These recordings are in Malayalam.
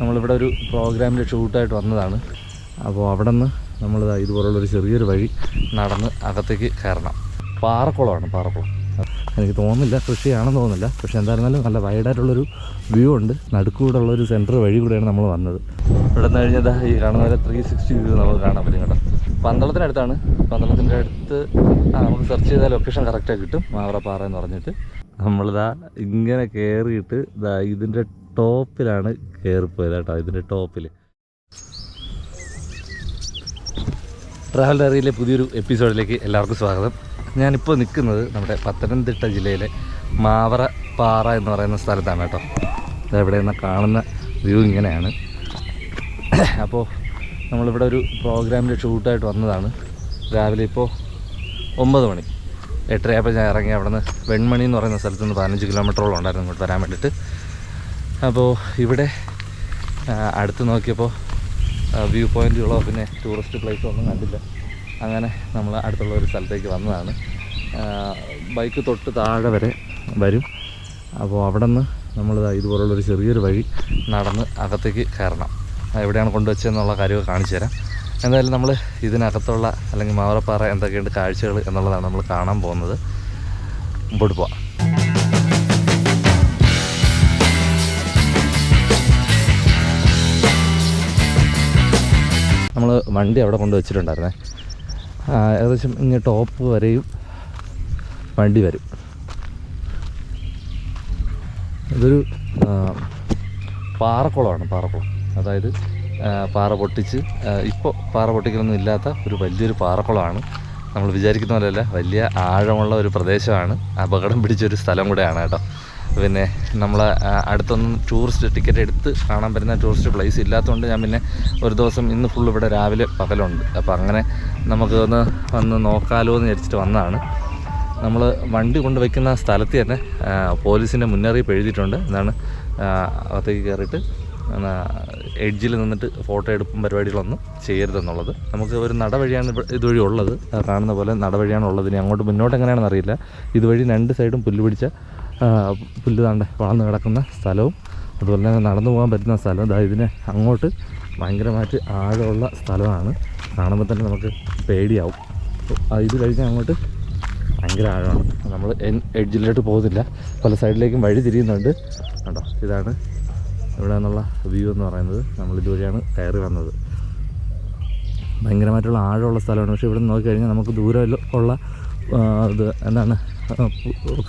നമ്മളിവിടെ ഒരു പ്രോഗ്രാമിൻ്റെ ഷൂട്ടായിട്ട് വന്നതാണ്. അപ്പോൾ അവിടെ നിന്ന് നമ്മൾ ഇതുപോലുള്ളൊരു ചെറിയൊരു വഴി നടന്ന് അകത്തേക്ക് കയറണം. പാറക്കുളമാണ്, പാറക്കുളം. എനിക്ക് തോന്നുന്നില്ല കൃഷിയാണെന്ന് തോന്നുന്നില്ല, പക്ഷേ എന്തായിരുന്നാലും നല്ല വൈഡായിട്ടുള്ളൊരു വ്യൂ ഉണ്ട്. നടുക്കൂടെ ഉള്ളൊരു സെൻറ്റർ വഴി കൂടെയാണ് നമ്മൾ വന്നത്. ഇവിടെ നിന്ന് കഴിഞ്ഞാൽ ഈ കാണുന്ന പോലെ 360 വ്യൂ നമുക്ക് കാണാൻ പറ്റും കേട്ടോ. പന്തളത്തിനടുത്താണ്. പന്തളത്തിൻ്റെ അടുത്ത് നമുക്ക് സെർച്ച് ചെയ്താൽ ലൊക്കേഷൻ കറക്റ്റായി കിട്ടും. മാവറപ്പാറ എന്ന് പറഞ്ഞിട്ട് നമ്മളിതാ ഇങ്ങനെ കയറിയിട്ട് ഇതിൻ്റെ ടോപ്പിലാണ് കയറിപ്പോയത് കേട്ടോ. ഇതിൻ്റെ ടോപ്പിൽ ട്രാവൽ ഡയറിയിലെ പുതിയൊരു എപ്പിസോഡിലേക്ക് എല്ലാവർക്കും സ്വാഗതം. ഞാനിപ്പോൾ നിൽക്കുന്നത് നമ്മുടെ പത്തനംതിട്ട ജില്ലയിലെ മാവറപ്പാറ എന്ന് പറയുന്ന സ്ഥലത്താണ് കേട്ടോ. ഇവിടെ നിന്ന് കാണുന്ന വ്യൂ ഇങ്ങനെയാണ്. അപ്പോൾ നമ്മളിവിടെ ഒരു പ്രോഗ്രാമിൻ്റെ ഷൂട്ടായിട്ട് വന്നതാണ്. രാവിലെ ഇപ്പോൾ 9 മണി 8:30 ഞാൻ ഇറങ്ങി. അവിടെ നിന്ന് വെൺമണി എന്ന് പറയുന്ന സ്ഥലത്ത് നിന്ന് 15 കിലോമീറ്ററോളം ഉണ്ടായിരുന്നു ഇങ്ങോട്ട് വരാൻ വേണ്ടിയിട്ട്. അപ്പോൾ ഇവിടെ അടുത്ത് നോക്കിയപ്പോൾ വ്യൂ പോയിൻറ്റുകളോ പിന്നെ ടൂറിസ്റ്റ് പ്ലേസോ ഒന്നും കണ്ടില്ല. അങ്ങനെ നമ്മൾ അടുത്തുള്ള ഒരു സ്ഥലത്തേക്ക് വന്നതാണ്. ബൈക്ക് തൊട്ട് താഴെ വരെ വരും. അപ്പോൾ അവിടെ നിന്ന് നമ്മൾ ഇതുപോലുള്ളൊരു ചെറിയൊരു വഴി നടന്ന് അകത്തേക്ക് കയറണം. എവിടെയാണ് കൊണ്ടുവച്ചതെന്നുള്ള കാര്യമൊക്കെ കാണിച്ചു തരാം. എന്തായാലും നമ്മൾ ഇതിനകത്തുള്ള അല്ലെങ്കിൽ മാവറപ്പാറ എന്തൊക്കെയുണ്ട് കാഴ്ചകൾ എന്നുള്ളതാണ് നമ്മൾ കാണാൻ പോകുന്നത്. മുമ്പോട്ട് പോവാം. നമ്മൾ വണ്ടി അവിടെ കൊണ്ട് വെച്ചിട്ടുണ്ടായിരുന്നേ. ഏകദേശം ഇങ്ങനെ ടോപ്പ് വരെയും വണ്ടി വരും. ഇതൊരു പാറക്കുളമാണ്, പാറക്കുളം. അതായത് പാറ പൊട്ടിച്ച് ഇപ്പോൾ പാറ പൊട്ടിക്കലൊന്നും ഇല്ലാത്ത ഒരു വലിയൊരു പാറക്കുളമാണ്. നമ്മൾ വിചാരിക്കുന്ന പോലെയല്ല, വലിയ ആഴമുള്ള ഒരു പ്രദേശമാണ്. അപകടം പിടിച്ചൊരു സ്ഥലം കൂടെയാണ് കേട്ടോ. പിന്നെ നമ്മളെ അടുത്തൊന്നും ടൂറിസ്റ്റ് ടിക്കറ്റ് എടുത്ത് കാണാൻ പറ്റുന്ന ടൂറിസ്റ്റ് പ്ലേസ് ഇല്ലാത്തതുകൊണ്ട് ഞാൻ പിന്നെ ഒരു ദിവസം ഇന്ന് ഫുള്ള് ഇവിടെ രാവിലെ പകലുണ്ട്. അപ്പോൾ അങ്ങനെ നമുക്ക് വന്ന് നോക്കാലോ എന്ന് വിചാരിച്ചിട്ട് വന്നതാണ്. നമ്മൾ വണ്ടി കൊണ്ടുവയ്ക്കുന്ന സ്ഥലത്ത് തന്നെ പോലീസിൻ്റെ മുന്നറിയിപ്പ് എഴുതിയിട്ടുണ്ട്. എന്താണ് അകത്തേക്ക് കയറിയിട്ട് എഡ്ജിൽ നിന്നിട്ട് ഫോട്ടോ എടുപ്പും പരിപാടികളൊന്നും ചെയ്യരുതെന്നുള്ളത്. നമുക്ക് ഒരു നടവഴിയാണ് ഇതുവഴി ഉള്ളത്. കാണുന്ന പോലെ നടവഴിയാണ് ഉള്ളത്. ഇനി അങ്ങോട്ട് മുന്നോട്ട് എങ്ങനെയാണെന്ന് അറിയില്ല. ഇതുവഴി 2 സൈഡും പുല്ല് പിടിച്ച പുല്ല് താണ്ട് വളർന്ന് കിടക്കുന്ന സ്ഥലവും അതുപോലെ തന്നെ നടന്നു പോകാൻ പറ്റുന്ന സ്ഥലവും. ഇതിന് അങ്ങോട്ട് ഭയങ്കരമായിട്ട് ആഴമുള്ള സ്ഥലമാണ്. കാണുമ്പോൾ തന്നെ നമുക്ക് പേടിയാവും. ഇത് കഴിഞ്ഞാൽ അങ്ങോട്ട് ഭയങ്കര ആഴമാണ്. നമ്മൾ എഡ്ജിലോട്ട് പോകുന്നില്ല, പല സൈഡിലേക്കും വഴി തിരിയുന്നുണ്ട് കേട്ടോ. ഇതാണ് ഇവിടെ നിന്നുള്ള വ്യൂ എന്ന് പറയുന്നത്. നമ്മളിതുവഴിയാണ് കയറി വന്നത്. ഭയങ്കരമായിട്ടുള്ള ആഴമുള്ള സ്ഥലമാണ്. പക്ഷേ ഇവിടെ നിന്ന് നോക്കിക്കഴിഞ്ഞാൽ നമുക്ക് ദൂരം ഉള്ള ഇത് എന്താണ്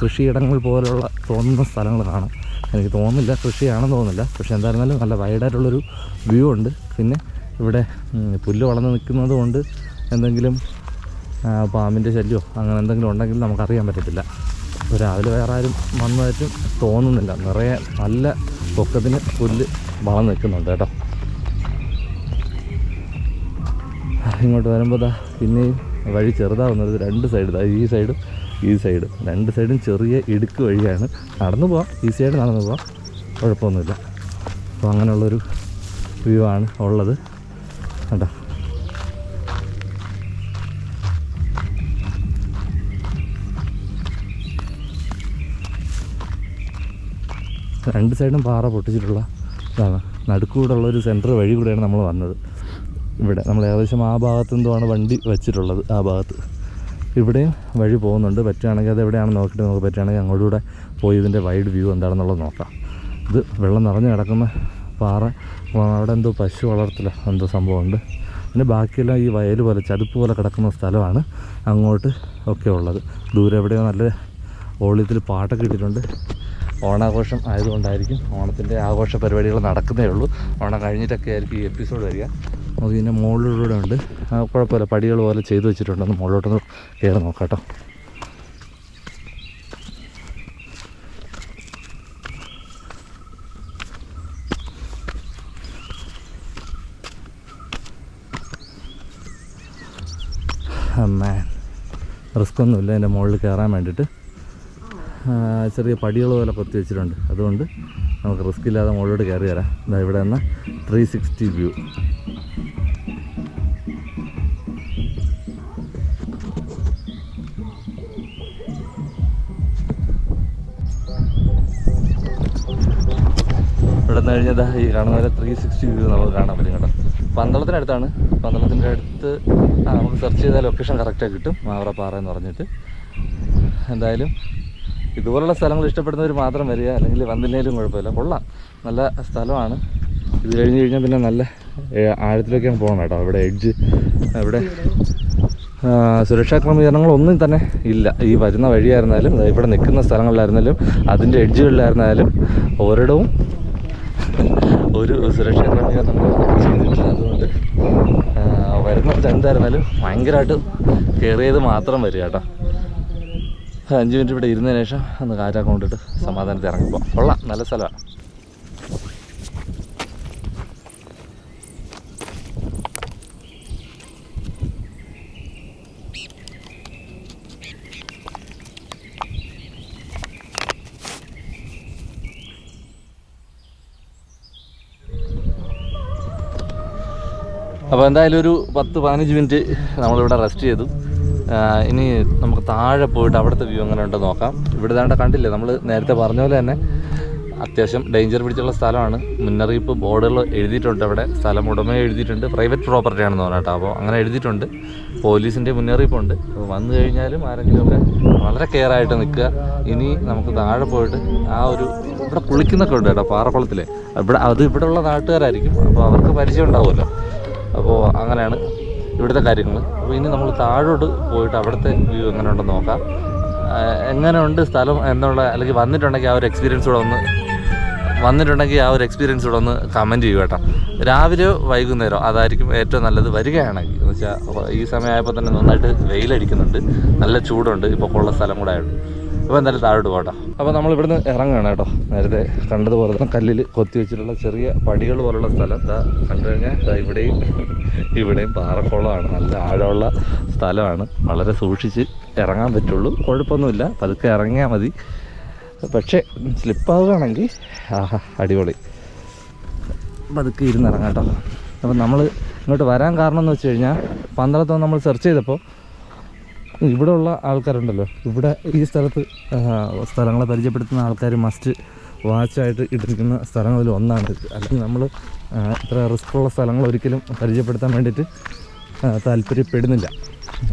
കൃഷിയിടങ്ങൾ പോലെയുള്ള തോന്നുന്ന സ്ഥലങ്ങൾ കാണാം. എനിക്ക് തോന്നുന്നില്ല കൃഷിയാണെന്ന് തോന്നുന്നില്ല, പക്ഷേ എന്തായിരുന്നാലും നല്ല വൈഡായിട്ടുള്ളൊരു വ്യൂ ഉണ്ട്. പിന്നെ ഇവിടെ പുല്ല് വളർന്ന് നിൽക്കുന്നത് കൊണ്ട് എന്തെങ്കിലും പാമ്പിൻ്റെ ശല്യമോ അങ്ങനെ എന്തെങ്കിലും ഉണ്ടെങ്കിൽ നമുക്കറിയാൻ പറ്റത്തില്ല. ഇപ്പോൾ രാവിലെ വേറെ ആരും വന്നതായിട്ടും തോന്നുന്നില്ല. നിറയെ നല്ല പൊക്കത്തിന് പുല്ല് വളർന്ന് നിൽക്കുന്നുണ്ട് കേട്ടോ. ഇങ്ങോട്ട് വരുമ്പോൾ പിന്നെയും വഴി ചെറുതാവുന്നത് 2 സൈഡ്, ഈ സൈഡും 2 സൈഡും ചെറിയ ഇടുക്ക് വഴിയാണ്. നടന്നു പോവാം, ഈസിയായിട്ട് നടന്നു പോവാം, കുഴപ്പമൊന്നുമില്ല. അപ്പോൾ അങ്ങനെയുള്ളൊരു വ്യൂ ആണ് ഉള്ളത് കേട്ടോ. രണ്ട് സൈഡും പാറ പൊട്ടിച്ചിട്ടുള്ള ഇതാണ്. നടുക്കൂടെ ഉള്ളൊരു സെൻറ്റർ വഴി കൂടെയാണ് നമ്മൾ വന്നത്. ഇവിടെ നമ്മൾ ഏകദേശം ആ ഭാഗത്ത് നിന്നുമാണ് വണ്ടി വെച്ചിട്ടുള്ളത്. ആ ഭാഗത്ത് ഇവിടെയും വഴി പോകുന്നുണ്ട്. പറ്റുകയാണെങ്കിൽ അത് എവിടെയാണെന്ന് നോക്കിയിട്ട് നമുക്ക് പറ്റുകയാണെങ്കിൽ അങ്ങോട്ടൂടെ പോയി ഇതിൻ്റെ വൈഡ് വ്യൂ എന്താണെന്നുള്ളത് നോക്കാം. ഇത് വെള്ളം നിറഞ്ഞ് കിടക്കുന്ന പാറ. അവിടെ എന്തോ പശു വളർത്തലോ എന്തോ സംഭവമുണ്ട്. പിന്നെ ബാക്കിയെല്ലാം ഈ വയൽ പോലെ ചതുപ്പ് പോലെ കിടക്കുന്ന സ്ഥലമാണ് അങ്ങോട്ട് ഒക്കെ ഉള്ളത്. ദൂരെ എവിടെയോ നല്ല ഓളിയത്തിൽ പാട്ടൊക്കെ ഇട്ടിട്ടുണ്ട്. ഓണാഘോഷം ആയതുകൊണ്ടായിരിക്കും. ഓണത്തിൻ്റെ ആഘോഷ പരിപാടികൾ നടക്കുന്നേ ഉള്ളൂ. ഓണം കഴിഞ്ഞിട്ടൊക്കെ ആയിരിക്കും ഈ എപ്പിസോഡ് വരിക. നമുക്ക് ഇതിൻ്റെ മുകളിലൂടെ ഉണ്ട്. കുഴപ്പമില്ല, പടികൾ പോലെ ചെയ്തു വെച്ചിട്ടുണ്ടെന്ന് മുകളിലോട്ടൊന്ന് കയറി നോക്കാം കേട്ടോ. റിസ്ക് ഒന്നുമില്ല അതിൻ്റെ മുകളിൽ കയറാൻ വേണ്ടിയിട്ട്. ചെറിയ പടികൾ പോലെ കൊത്തി വെച്ചിട്ടുണ്ട്. അതുകൊണ്ട് നമുക്ക് റിസ്ക് ഇല്ലാതെ മുകളിലോട്ട് കയറി തരാം. ഇവിടെ നിന്ന് 360 വ്യൂ. ഇവിടെ നിന്ന് കഴിഞ്ഞാൽ ഈ കാണുന്ന പോലെ 360 വ്യൂ നമുക്ക് കാണാൻ പറ്റും കേട്ടോ. പന്തളത്തിനടുത്താണ്. പന്തളത്തിൻ്റെ അടുത്ത് നമുക്ക് സെർച്ച് ചെയ്താൽ ലൊക്കേഷൻ കറക്റ്റായി കിട്ടും. മാവറപ്പാറ എന്ന് പറഞ്ഞിട്ട്. എന്തായാലും ഇതുപോലുള്ള സ്ഥലങ്ങൾ ഇഷ്ടപ്പെടുന്നവർ മാത്രം വരിക, അല്ലെങ്കിൽ വന്നില്ലെങ്കിലും കുഴപ്പമില്ല. കൊള്ളാം, നല്ല സ്ഥലമാണ്. ഇത് കഴിഞ്ഞ് കഴിഞ്ഞാൽ പിന്നെ നല്ല ആഴത്തിലേക്കാണ് പോകണം കേട്ടോ. ഇവിടെ എഡ്ജ്, ഇവിടെ സുരക്ഷാ ക്രമീകരണങ്ങളൊന്നും തന്നെ ഇല്ല. ഈ വരുന്ന വഴിയായിരുന്നാലും ഇവിടെ നിൽക്കുന്ന സ്ഥലങ്ങളിലായിരുന്നാലും അതിൻ്റെ എഡ്ജുകളിലായിരുന്നാലും ഒരിടവും ഒരു സുരക്ഷാ ക്രമീകരണങ്ങൾ ചെയ്തിട്ടില്ല. അതുകൊണ്ട് വരുന്നത് എന്തായിരുന്നാലും ഭയങ്കരമായിട്ട് കെയർ ചെയ്ത് മാത്രം വരിക കേട്ടോ. 5 മിനിറ്റ് ഇവിടെ ഇരുന്നതിന് ശേഷം ഒന്ന് കാറ്റൊക്കെ കൊണ്ടിട്ട് സമാധാനത്തിൽ ഇറങ്ങിപ്പോ. കൊള്ളാം, നല്ല സ്ഥലമാണ്. അപ്പോൾ എന്തായാലും ഒരു 10-15 മിനിറ്റ് നമ്മളിവിടെ റെസ്റ്റ് ചെയ്തു. ഇനി നമുക്ക് താഴെ പോയിട്ട് അവിടുത്തെ വ്യൂ എങ്ങനെ ഉണ്ടെന്ന് നോക്കാം. ഇവിടെ താണ്ട കണ്ടില്ലേ, നമ്മൾ നേരത്തെ പറഞ്ഞ പോലെ തന്നെ അത്യാവശ്യം ഡേഞ്ചർ പിടിച്ചുള്ള സ്ഥലമാണ്. മുന്നറിയിപ്പ് ബോർഡുകൾ എഴുതിയിട്ടുണ്ട്. അവിടെ സ്ഥലം ഉടമ എഴുതിയിട്ടുണ്ട്, പ്രൈവറ്റ് പ്രോപ്പർട്ടി ആണെന്ന് പറഞ്ഞിട്ട്. അപ്പോൾ അങ്ങനെ എഴുതിയിട്ടുണ്ട്. പോലീസിൻ്റെ മുന്നറിയിപ്പുണ്ട്. അപ്പോൾ വന്നു കഴിഞ്ഞാലും ആരെങ്കിലുമൊക്കെ വളരെ കെയർ ആയിട്ട് നിൽക്കുക. ഇനി നമുക്ക് താഴെ പോയിട്ട് ഇവിടെ കുളിക്കുന്നൊക്കെ ഉണ്ട് കേട്ടോ, പാറക്കുളത്തിൽ. ഇവിടെ ഉള്ള നാട്ടുകാരായിരിക്കും, അപ്പോൾ അവർക്ക് പരിചയം ഉണ്ടാവുമല്ലോ. അപ്പോൾ അങ്ങനെയാണ് ഇവിടുത്തെ കാര്യങ്ങൾ. അപ്പോൾ ഇനി നമ്മൾ താഴോട്ട് പോയിട്ട് അവിടുത്തെ വ്യൂ എങ്ങനെ ഉണ്ടെന്ന് നോക്കാം. എങ്ങനെയുണ്ട് സ്ഥലം എന്നുള്ള, അല്ലെങ്കിൽ വന്നിട്ടുണ്ടെങ്കിൽ ആ ഒരു എക്സ്പീരിയൻസ് കൂടെ ഒന്ന് കമൻറ്റ് ചെയ്യൂ കേട്ടോ. രാവിലെ വൈകുന്നേരം അതായിരിക്കും ഏറ്റവും നല്ലത് വരികയാണെങ്കിൽ. എന്ന് വെച്ചാൽ ഈ സമയമായപ്പോൾ തന്നെ നന്നായിട്ട് വെയിലടിക്കുന്നുണ്ട്, നല്ല ചൂടുണ്ട് ഇപ്പോൾ ഉള്ള സ്ഥലം കൂടെ ആയിട്ട്. അപ്പോൾ എന്തായാലും താഴോട്ട് പോകട്ടോ. അപ്പോൾ നമ്മൾ ഇവിടുന്ന് ഇറങ്ങുകയാണ് കേട്ടോ. നേരത്തെ കണ്ടതുപോലെ തന്നെ കല്ലിൽ കൊത്തി വെച്ചിട്ടുള്ള ചെറിയ പടികൾ പോലുള്ള സ്ഥലം കണ്ടു കഴിഞ്ഞാൽ ഇവിടെയും പാറക്കുളമാണ്. നല്ല ആഴമുള്ള സ്ഥലമാണ്. വളരെ സൂക്ഷിച്ച് ഇറങ്ങാൻ പറ്റുള്ളൂ. കുഴപ്പമൊന്നുമില്ല, പതുക്കെ ഇറങ്ങിയാൽ മതി. പക്ഷേ സ്ലിപ്പാവുകയാണെങ്കിൽ അടിപൊളി. പതുക്കെ ഇരുന്നിറങ്ങാം കേട്ടോ. അപ്പം നമ്മൾ ഇങ്ങോട്ട് വരാൻ കാരണം എന്ന് വെച്ച് കഴിഞ്ഞാൽ, പന്തളത്ത് നമ്മൾ സെർച്ച് ചെയ്തപ്പോൾ ഇവിടെ ഉള്ള ആൾക്കാരുണ്ടല്ലോ, ഇവിടെ ഈ സ്ഥലങ്ങളെ പരിചയപ്പെടുത്തുന്ന ആൾക്കാർ മസ്റ്റ് വാച്ചായിട്ട് ഇട്ടിരിക്കുന്ന സ്ഥലങ്ങളിൽ ഒന്നാണ്. അല്ലെങ്കിൽ നമ്മൾ ഇത്ര റിസ്ക്കുള്ള സ്ഥലങ്ങൾ ഒരിക്കലും പരിചയപ്പെടുത്താൻ വേണ്ടിയിട്ട് താല്പര്യപ്പെടുന്നില്ല.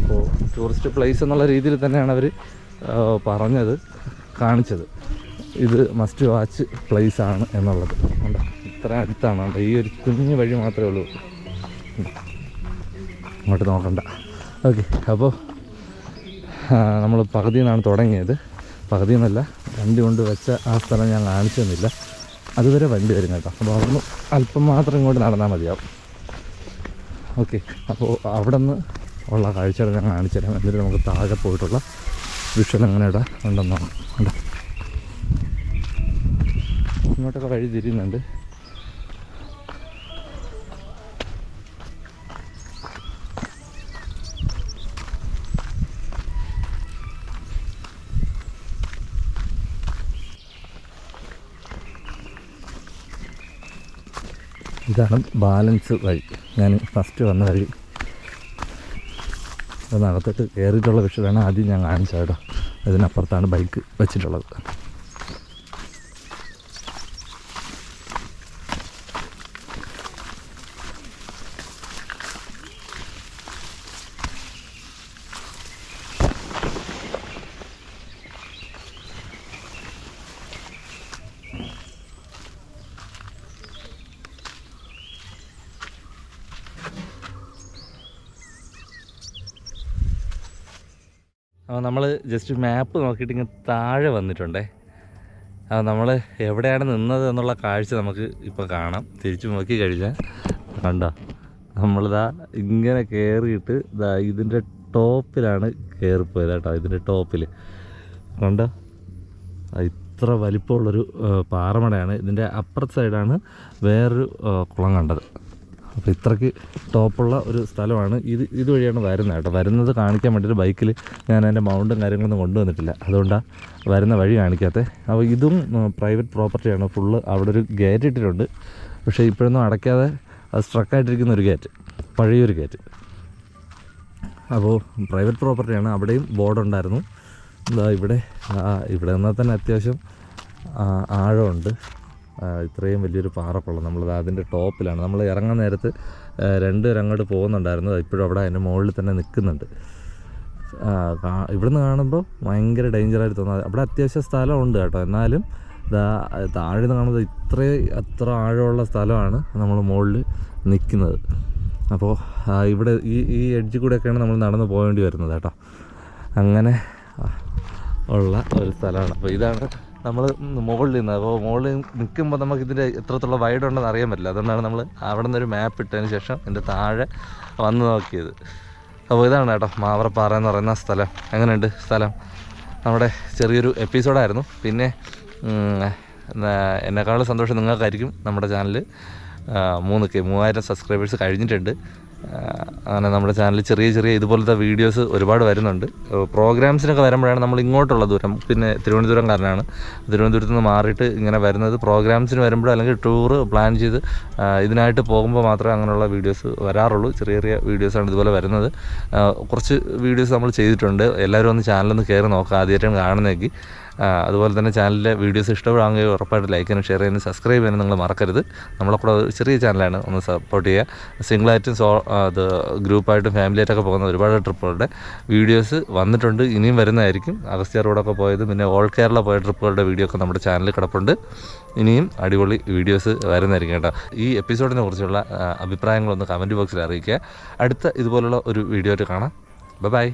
അപ്പോൾ ടൂറിസ്റ്റ് പ്ലേസ് എന്നുള്ള രീതിയിൽ തന്നെയാണ് അവർ കാണിച്ചത്. ഇത് മസ്റ്റ് വാച്ച് പ്ലേസ് ആണ് എന്നുള്ളത്. ഇത്ര അടുത്താണ്. ഈ ഒരു കുഞ്ഞു വഴി മാത്രമേ ഉള്ളൂ, അങ്ങോട്ട് നോക്കണ്ട. ഓക്കെ, അപ്പോൾ നമ്മൾ പകുതിയിൽ നിന്നാണ് തുടങ്ങിയത്. പകുതിയിൽ നിന്നല്ല, വണ്ടി കൊണ്ട് വെച്ച ആ സ്ഥലം ഞാൻ കാണിച്ചു തന്നില്ല. അതുവരെ വണ്ടി വരും കേട്ടോ. അപ്പോൾ അവിടുന്ന് അല്പം മാത്രം ഇങ്ങോട്ട് നടന്നാൽ മതിയാവും. ഓക്കെ, അപ്പോൾ അവിടെ നിന്ന് ഉള്ള കാഴ്ചകൾ ഞാൻ കാണിച്ചു തരാം. എന്നിട്ട് നമുക്ക് താഴെ പോയിട്ടുള്ള വിഷ്വൽ എങ്ങനെ ഇവിടെ ഉണ്ടെന്ന് നോക്കാം. ഇങ്ങോട്ടൊക്കെ വഴി തിരിയുന്നുണ്ട്. ഇതാണ് ബാലൻസ് വഴി. ഞാൻ ഫസ്റ്റ് വന്ന വഴി അതിനകത്തോട്ട് കയറിയിട്ടുള്ള വിഷയമാണ് ആദ്യം ഞാൻ കാണിച്ചത് കേട്ടോ. ഇതിനപ്പുറത്താണ് ബൈക്ക് വെച്ചിട്ടുള്ളത്. അപ്പോൾ നമ്മൾ ജസ്റ്റ് മാപ്പ് നോക്കിയിട്ട് ഇങ്ങനെ താഴെ വന്നിട്ടുണ്ടേ. അപ്പോൾ നമ്മൾ എവിടെയാണ് നിന്നത് എന്നുള്ള കാഴ്ച നമുക്ക് ഇപ്പോൾ കാണാം. തിരിച്ചു നോക്കി കഴിഞ്ഞാൽ കണ്ടോ, നമ്മളിതാ ഇങ്ങനെ കയറിയിട്ട് ഇതിൻ്റെ ടോപ്പിലാണ് കയറിപ്പോയത് കേട്ടോ. ഇതിൻ്റെ ടോപ്പിൽ കണ്ടോ, ഇത്ര വലിപ്പമുള്ളൊരു പാറമടയാണ്. ഇതിൻ്റെ അപ്പുറത്തെ സൈഡാണ് വേറൊരു കുളം കണ്ടത്. അപ്പോൾ ഇത്രയ്ക്ക് ടോപ്പുള്ള ഒരു സ്ഥലമാണ്. ഇതുവഴിയാണ് വരുന്നത് കേട്ടോ. വരുന്നത് കാണിക്കാൻ വേണ്ടിയിട്ട് ബൈക്കിൽ ഞാൻ അതിൻ്റെ മൗണ്ടും കാര്യങ്ങളൊന്നും കൊണ്ടുവന്നിട്ടില്ല, അതുകൊണ്ടാണ് വരുന്ന വഴി കാണിക്കാത്തത്. അപ്പോൾ ഇതും പ്രൈവറ്റ് പ്രോപ്പർട്ടിയാണ് ഫുള്ള്. അവിടെ ഒരു ഗേറ്റ് ഇട്ടിട്ടുണ്ട്, പക്ഷേ ഇപ്പോഴൊന്നും അടയ്ക്കാതെ അത് സ്ട്രക്കായിട്ടിരിക്കുന്ന ഒരു ഗേറ്റ്, പഴയൊരു ഗേറ്റ്. അപ്പോൾ പ്രൈവറ്റ് പ്രോപ്പർട്ടിയാണ്. അവിടെയും ബോർഡുണ്ടായിരുന്നു. ഇവിടെ നിന്നാൽ തന്നെ അത്യാവശ്യം ആഴമുണ്ട്. ഇത്രയും വലിയൊരു പാറപ്പള്ളം. നമ്മളത് അതിൻ്റെ ടോപ്പിലാണ്. നമ്മൾ ഇറങ്ങാൻ നേരത്ത് 2 പേര് അങ്ങോട്ട് പോകുന്നുണ്ടായിരുന്നു. ഇപ്പോഴും അവിടെ അതിൻ്റെ മുകളിൽ തന്നെ നിൽക്കുന്നുണ്ട്. ഇവിടുന്ന് കാണുമ്പോൾ ഭയങ്കര ഡേഞ്ചറായിട്ട് തോന്നാതെ അവിടെ അത്യാവശ്യം സ്ഥലമുണ്ട് കേട്ടോ. എന്നാലും താഴെ നിന്ന് കാണുന്നത് അത്ര ആഴമുള്ള സ്ഥലമാണ് നമ്മൾ മുകളിൽ നിൽക്കുന്നത്. അപ്പോൾ ഇവിടെ ഈ എഡ്ജിൽ കൂടെയൊക്കെയാണ് നമ്മൾ നടന്ന് പോകേണ്ടി വരുന്നത് കേട്ടോ. അങ്ങനെ ഉള്ള ഒരു സ്ഥലമാണ്. അപ്പോൾ ഇതാണ് നമ്മൾ മുകളിൽ നിന്ന്. അപ്പോൾ മുകളിൽ നിൽക്കുമ്പോൾ നമുക്കിതിൻ്റെ എത്രത്തോളം വൈഡ് ഉണ്ടെന്ന് അറിയാൻ പറ്റില്ല. അതുകൊണ്ടാണ് നമ്മൾ അവിടെ നിന്നൊരു മാപ്പ് ഇട്ടതിന് ശേഷം ഇതിൻ്റെ താഴെ വന്ന് നോക്കിയത്. അപ്പോൾ ഇതാണ് കേട്ടോ മാവറപ്പാറ എന്ന് പറയുന്ന സ്ഥലം. എങ്ങനെയുണ്ട് സ്ഥലം? നമ്മുടെ ചെറിയൊരു എപ്പിസോഡായിരുന്നു. പിന്നെ എന്നെക്കാളും സന്തോഷം നിങ്ങൾക്കായിരിക്കും. നമ്മുടെ ചാനൽ 3000 സബ്സ്ക്രൈബേഴ്സ് കഴിഞ്ഞിട്ടുണ്ട്. അങ്ങനെ നമ്മുടെ ചാനലിൽ ചെറിയ ഇതുപോലത്തെ വീഡിയോസ് ഒരുപാട് വരുന്നുണ്ട്. പ്രോഗ്രാംസിനൊക്കെ വരുമ്പോഴാണ് നമ്മൾ ഇങ്ങോട്ടുള്ള ദൂരം, പിന്നെ തിരുവനന്തപുരംകാരനാണ്, തിരുവനന്തപുരത്ത് നിന്ന് മാറിയിട്ട് ഇങ്ങനെ വരുന്നത്. പ്രോഗ്രാംസിന് വരുമ്പോഴോ അല്ലെങ്കിൽ ടൂറ് പ്ലാൻ ചെയ്ത് ഇതിനായിട്ട് പോകുമ്പോൾ മാത്രമേ അങ്ങനെയുള്ള വീഡിയോസ് വരാറുള്ളൂ. ചെറിയ വീഡിയോസാണ് ഇതുപോലെ വരുന്നത്. കുറച്ച് വീഡിയോസ് നമ്മൾ ചെയ്തിട്ടുണ്ട്. എല്ലാവരും ഒന്ന് ചാനലൊന്ന് കയറി നോക്കുക, ആദ്യമായിട്ടാണ് കാണുന്നതെങ്കിൽ. അതുപോലെ തന്നെ ചാനലിലെ വീഡിയോസ് ഇഷ്ടപ്പെടുകയാണെങ്കിൽ ഉറപ്പായിട്ട് ലൈക്ക് ചെയ്യാനും ഷെയർ ചെയ്യാനും സബ്സ്ക്രൈബ് ചെയ്യാനും നിങ്ങൾ മറക്കരുത്. നമ്മളെക്കൂടെ ചെറിയ ചാനലാണ്, ഒന്ന് സപ്പോർട്ട് ചെയ്യുക. സിംഗിളായിട്ടും അത് ഗ്രൂപ്പായിട്ടും ഫാമിലിയായിട്ടൊക്കെ പോകുന്ന ഒരുപാട് ട്രിപ്പുകളുടെ വീഡിയോസ് വന്നിട്ടുണ്ട്, ഇനിയും വരുന്നതായിരിക്കും. അഗസ്ത്യ റോഡൊക്കെ പോയത്, പിന്നെ ഓൾ കേരള പോയ ട്രിപ്പുകളുടെ വീഡിയോ ഒക്കെ നമ്മുടെ ചാനലിൽ കിടപ്പുണ്ട്. ഇനിയും അടിപൊളി വീഡിയോസ് വരുന്നതായിരിക്കും കേട്ടോ. ഈ എപ്പിസോഡിനെ കുറിച്ചുള്ള അഭിപ്രായങ്ങളൊന്ന് കമൻറ്റ് ബോക്സിൽ അറിയിക്കുക. അടുത്ത ഇതുപോലുള്ള ഒരു വീഡിയോ ആയിട്ട് കാണാം. ബൈ.